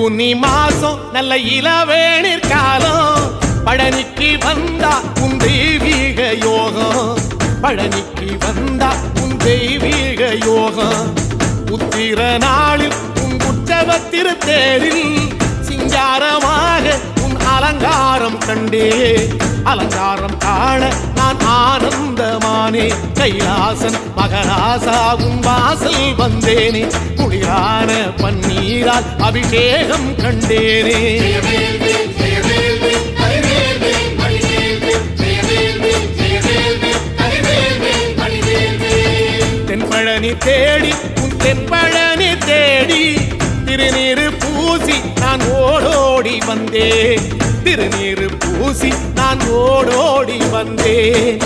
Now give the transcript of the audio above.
பூனி மாசம் நல்ல இளவேணிற் காலம் பழனிக்கு வந்தா உன் தெய்வீக யோகம் பழனிக்கு வந்தா உன் தெய்வீக யோகம் உத்திர நாளில் உன் உற்சவ திருத்தேரில் சிங்காரமாக உன் அலங்காரம் கண்டே அலங்காரம் காண நான் ஆனந்தமானே கைலாசன் மகராசா உன் வாசல் வந்தேனே குளிரான பன்னீரால் அபிஷேகம் கண்டேனே தென்பழனி தேடி உன் தென்பழனி தேடி திருநீரு பூசி நான் ஓடோடி வந்தேன் திருநீரு பூசி நான் ஓடோடி வந்தேன்